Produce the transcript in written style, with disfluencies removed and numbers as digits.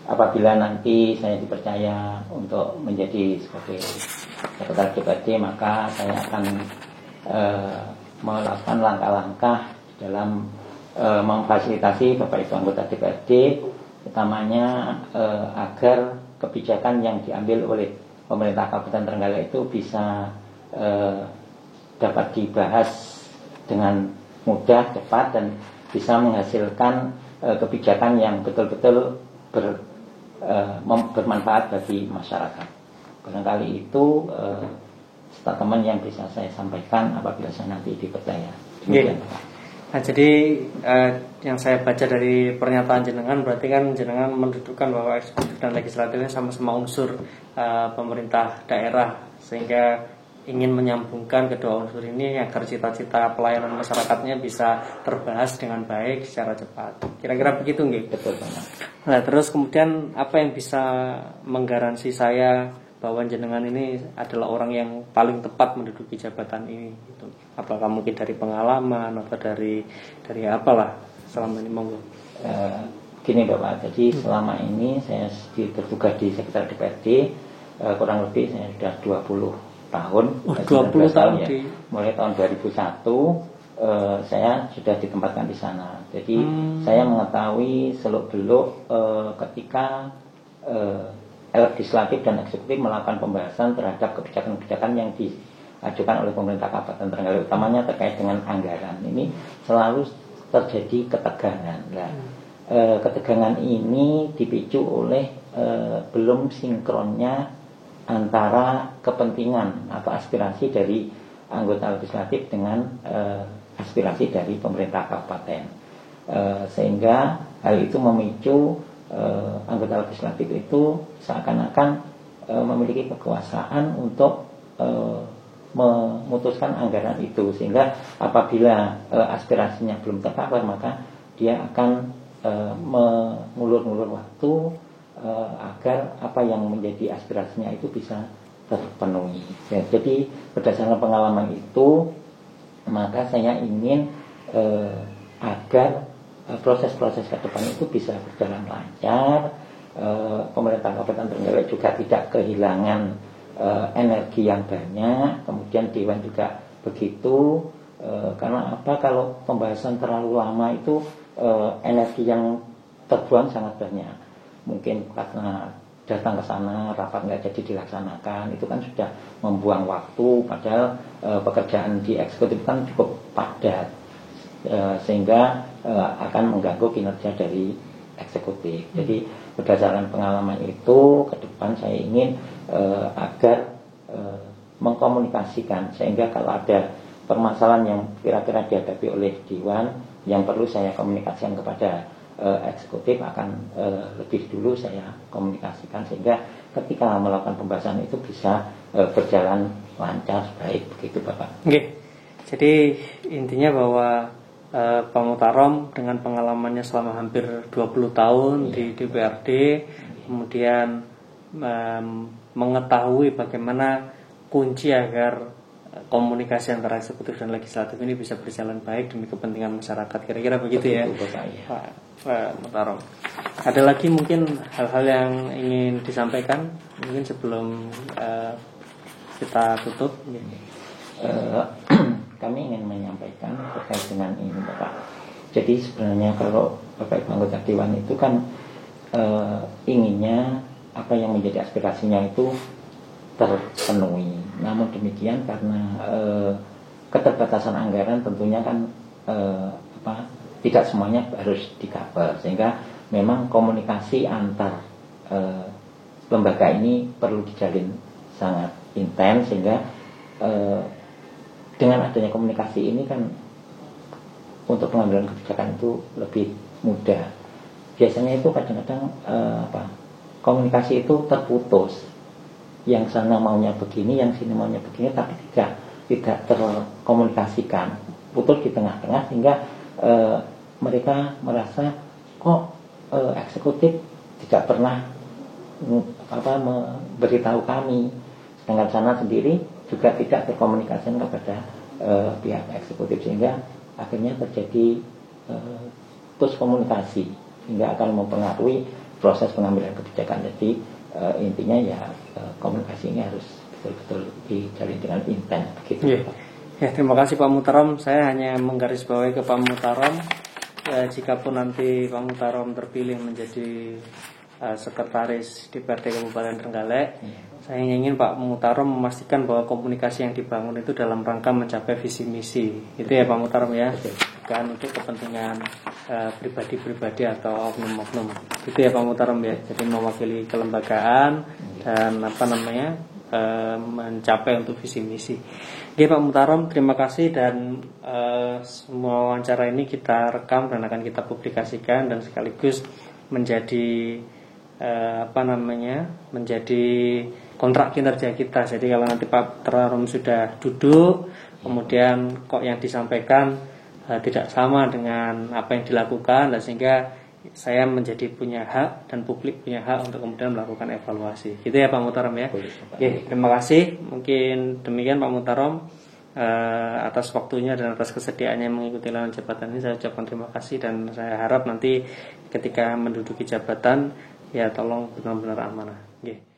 apabila nanti saya dipercaya untuk menjadi sebagai sekretaris DPRD, maka saya akan melakukan langkah-langkah dalam memfasilitasi Bapak Ibu anggota DPRD, utamanya agar kebijakan yang diambil oleh pemerintah Kabupaten Trenggalek itu bisa dapat dibahas dengan mudah, cepat, dan bisa menghasilkan kebijakan yang betul-betul bermanfaat bagi masyarakat. Barangkali itu statement yang bisa saya sampaikan apabila saya nanti dipercaya. Demikian, Pak. Nah, jadi yang saya baca dari pernyataan jenengan, berarti kan jenengan mendudukkan bahwa eksekutif dan legislatifnya sama-sama unsur pemerintah daerah, sehingga ingin menyambungkan kedua unsur ini agar cita-cita pelayanan masyarakatnya bisa terbahas dengan baik secara cepat. Kira-kira begitu nggih? Betul banget. Nah, terus kemudian apa yang bisa menggaransi saya bahwa jenengan ini adalah orang yang paling tepat menduduki jabatan ini gitu. Apakah mungkin dari pengalaman atau dari apalah selama ini, monggo. Gini Bapak, jadi selama ini saya bertugas di sekitar DPRD kurang lebih saya sudah 20 tahun. 20 tahun ya. Mulai tahun 2001 saya sudah ditempatkan di sana. Jadi saya mengetahui seluk-beluk ketika legislatif dan eksekutif melakukan pembahasan terhadap kebijakan-kebijakan yang diajukan oleh pemerintah Kabupaten Trenggalek, utamanya terkait dengan anggaran. Ini selalu terjadi ketegangan. Nah, ketegangan ini dipicu oleh belum sinkronnya antara kepentingan atau aspirasi dari anggota legislatif dengan aspirasi dari pemerintah kabupaten, sehingga hal itu memicu anggota legislatif itu seakan-akan memiliki kekuasaan untuk memutuskan anggaran itu, sehingga apabila aspirasinya belum tercover maka dia akan mengulur-ngulur waktu agar apa yang menjadi aspirasinya itu bisa terpenuhi. Ya, jadi berdasarkan pengalaman itu, maka saya ingin agar proses-proses ke depan itu bisa berjalan lancar. Pemerintah Kabupaten Trenggalek juga tidak kehilangan energi yang banyak. Kemudian Dewan juga begitu. Karena apa? Kalau pembahasan terlalu lama itu energi yang terbuang sangat banyak. Mungkin karena datang ke sana rapat nggak jadi dilaksanakan, itu kan sudah membuang waktu. Padahal pekerjaan di eksekutif kan cukup padat, sehingga akan mengganggu kinerja dari eksekutif. Jadi berdasarkan pengalaman itu, ke depan saya ingin agar mengkomunikasikan, sehingga kalau ada permasalahan yang kira-kira dihadapi oleh Dewan yang perlu saya komunikasikan kepada eksekutif, akan lebih dulu saya komunikasikan, sehingga ketika melakukan pembahasan itu bisa berjalan lancar, baik. Begitu Bapak. Oke. Jadi intinya bahwa Pak Mutarom dengan pengalamannya selama hampir 20 tahun di DPRD, kemudian mengetahui bagaimana kunci agar komunikasi antara eksekutif dan legislatif ini bisa berjalan baik demi kepentingan masyarakat. Kira-kira begitu ya, Pak Mutarom. Ada lagi mungkin hal-hal yang ingin disampaikan mungkin sebelum kita tutup? Kami ingin menyampaikan terkait dengan ini Bapak. Jadi sebenarnya kalau Bapak Ibu anggota Dewan itu kan inginnya apa yang menjadi aspirasinya itu terpenuhi. Namun demikian karena keterbatasan anggaran tentunya kan tidak semuanya harus di-cover, sehingga memang komunikasi antar lembaga ini perlu dijalin sangat intens, sehingga dengan adanya komunikasi ini kan untuk pengambilan kebijakan itu lebih mudah. Biasanya itu kadang-kadang komunikasi itu terputus. Yang sana maunya begini, yang sini maunya begini, tapi tidak terkomunikasikan, putus di tengah-tengah, sehingga mereka merasa kok eksekutif tidak pernah memberitahu kami, sedangkan sana sendiri juga tidak terkomunikasikan kepada pihak eksekutif, sehingga akhirnya terjadi putus komunikasi. sehingga akan mempengaruhi proses pengambilan kebijakan. Jadi intinya ya komunikasi ini harus betul-betul dijalin dengan intent begitu. Ya, terima kasih Pak Muhtarom. Saya hanya menggarisbawahi ke Pak Muhtarom, ya, jikapun nanti Pak Muhtarom terpilih menjadi sekretaris DPRD Kabupaten Trenggalek, saya ingin Pak Muhtarom memastikan bahwa komunikasi yang dibangun itu dalam rangka mencapai visi misi. Itu ya Pak Muhtarom ya, bukan untuk kepentingan pribadi-pribadi atau oknum-oknum. Itu ya Pak Muhtarom ya. Jadi mewakili kelembagaan dan mencapai untuk visi misi. Oke Pak Muhtarom, terima kasih, dan semua wawancara ini kita rekam dan akan kita publikasikan dan sekaligus menjadi menjadi kontrak kinerja kita. Jadi kalau nanti Pak Muhtarom sudah duduk, kemudian kok yang disampaikan tidak sama dengan apa yang dilakukan, dan sehingga saya menjadi punya hak dan publik punya hak untuk kemudian melakukan evaluasi. Gitu ya Pak Muhtarom ya. Oke, terima kasih. Mungkin demikian Pak Muhtarom, atas waktunya dan atas kesediaannya mengikuti layanan jabatan ini. Saya ucapkan terima kasih, dan saya harap nanti ketika menduduki jabatan ya tolong benar-benar amanah. Oke.